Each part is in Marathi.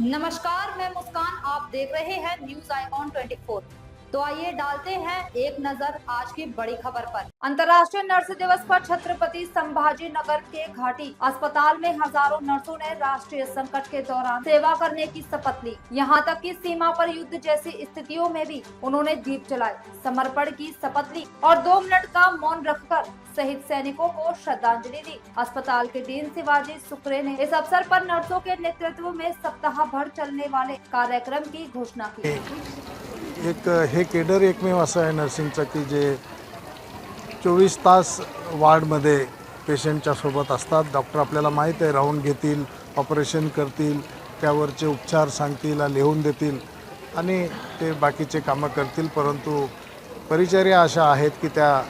नमस्कार, मैं मुस्कान। आप देख रहे हैं न्यूज आइकॉन 24। तो आइए डालते हैं एक नजर आज की बड़ी खबर पर। अंतर्राष्ट्रीय नर्स दिवस पर छत्रपति संभाजी नगर के घाटी अस्पताल में हजारों नर्सों ने राष्ट्रीय संकट के दौरान सेवा करने की शपथ ली। यहाँ तक कि सीमा पर युद्ध जैसी स्थितियों में भी उन्होंने दीप जलाए, समर्पण की शपथ ली और 2 मिनट का मौन रखकर शहीद सैनिकों को श्रद्धांजलि दी। अस्पताल के डीन शिवाजी शुक्रे ने इस अवसर पर नर्सों के नेतृत्व में सप्ताह भर चलने वाले कार्यक्रम की घोषणा की। एक हे केडर एकमेव असं आहे नर्सिंगचं की जे 24 तास वार्डमध्ये पेशंटच्या सोबत असतात। डॉक्टर आपल्याला माहीत आहे राहून घेतील, ऑपरेशन करतील, त्यावरचे उपचार सांगतील, लिहून देतील आणि ते बाकीचे कामं करतील। परंतु परिचर्या अशा आहेत की त्या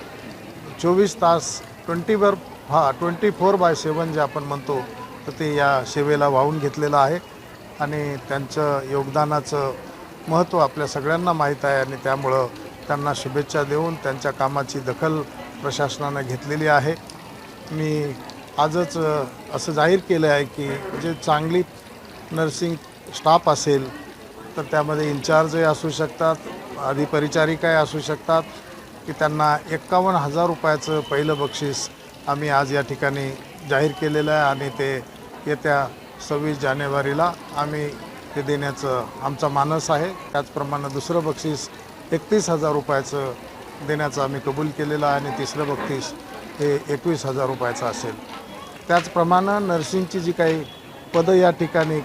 24 तास 24/7 जे आपण म्हणतो तर ते या सेवेला वाहून घेतलेलं आहे आणि त्यांचं योगदानाचं महत्त्व आपल्या सगळ्यांना माहीत आहे आणि त्यामुळं त्यांना शुभेच्छा देऊन त्यांच्या कामाची दखल प्रशासनानं घेतलेली आहे। मी आजच असं जाहीर केलं आहे की जे चांगली नर्सिंग स्टाफ असेल तर त्यामध्ये इन्चार्जही असू शकतात, अधिपरिचारिकाही असू शकतात की त्यांना 51,000 रुपयाचं पहिलं बक्षीस आम्ही आज या ठिकाणी जाहीर केलेलं आहे आणि ते येत्या 26 जानेवारीला आम्ही ते देण्याचं आमचा मानस आहे। त्याचप्रमाणे दुसरं बक्षीस 31,000 रुपयाचं देण्याचं आम्ही कबूल केलेलं आहे आणि तिसरं बक्षीस हे 21,000 रुपयाचं असेल। त्याचप्रमाणे नर्सिंगची जी काही पदं या ठिकाणी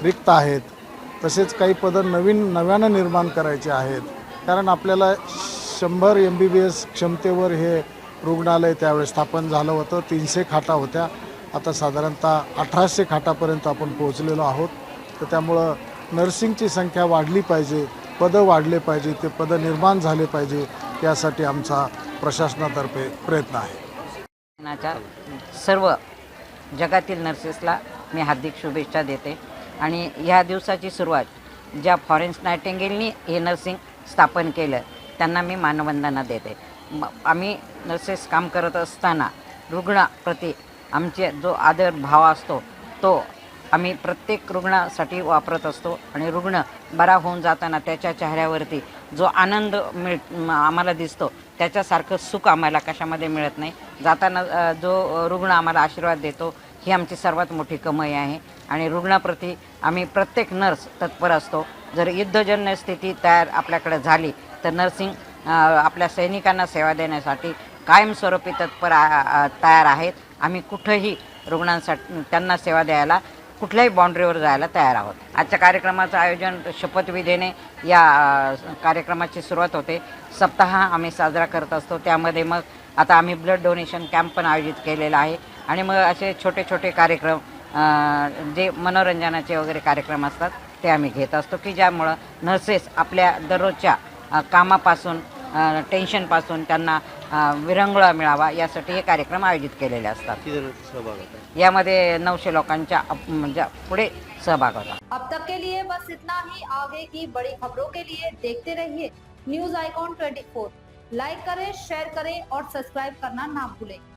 रिक्त आहेत तसेच काही पदं नव्यानं निर्माण करायची आहेत, कारण आपल्याला 100 MBBS क्षमतेवर हे रुग्णालय त्यावेळेस स्थापन झालं होतं। 300 खाटा होत्या, आता साधारणतः 1800 खाटापर्यंत आपण पोहोचलेलो आहोत। तर त्यामुळं नर्सिंगची संख्या वाढली पाहिजे, पदं वाढले पाहिजे, ते पदं निर्माण झाले पाहिजे, यासाठी आमचा प्रशासनातर्फे प्रयत्न आहे। सर्व जगातील नर्सेसला मी हार्दिक शुभेच्छा देते आणि ह्या दिवसाची सुरुवात ज्या फ्लॉरेन्स नायटिंगेलनी हे नर्सिंग स्थापन केलं त्यांना मी मानवंदना देते। आम्ही नर्सेस काम करत असताना रुग्णाप्रती आमचे जो आदर भाव असतो तो आम्ही प्रत्येक रुग्णासाठी वापरत असतो आणि रुग्ण बरा होऊन जाताना त्याच्या चेहऱ्यावरती जो आनंद आम्हाला दिसतो त्याच्यासारखं सुख आम्हाला कशामध्ये मिळत नाही। जाताना जो रुग्ण आम्हाला आशीर्वाद देतो ही आमची सर्वात मोठी कमाई आहे आणि रुग्णाप्रती आम्ही प्रत्येक नर्स तत्पर असतो। जर युद्धजन्य स्थिती तयार आपल्याकडे झाली तर नर्सिंग आपल्या सैनिकांना सेवा देण्यासाठी कायमस्वरूपी तयार आहेत। आम्ही कुठंही रुग्णांसाठी त्यांना सेवा द्यायला कुठल्याही बाउंड्रीवर जायला तयार आहोत। आजच्या कार्यक्रमाचं आयोजन शपथविधीने या कार्यक्रमाची सुरुवात होते। सप्ताह आम्ही साजरा करत असतो, त्यामध्ये मग आता आम्ही ब्लड डोनेशन कॅम्प पण आयोजित केलेला आहे आणि मग असे छोटे छोटे कार्यक्रम जे मनोरंजनाचे वगैरे कार्यक्रम असतात ते आम्ही घेत असतो की ज्यामुळं नर्सेस आपल्या दररोजच्या कामापासून टेन्शनपासून त्यांना विरंगुळा मिळावा यासाठी हे कार्यक्रम आयोजित केलेले असतात। यामध्ये 900 लोकांच्या पुढे सहभाग होता। अब तक के लिए बस इतना ही। आगे की बड़ी खबरों के लिए देखते रहिए न्यूज आइकॉन 24। लाइक करें, शेयर करें और सब्सक्राइब करना ना भूलें।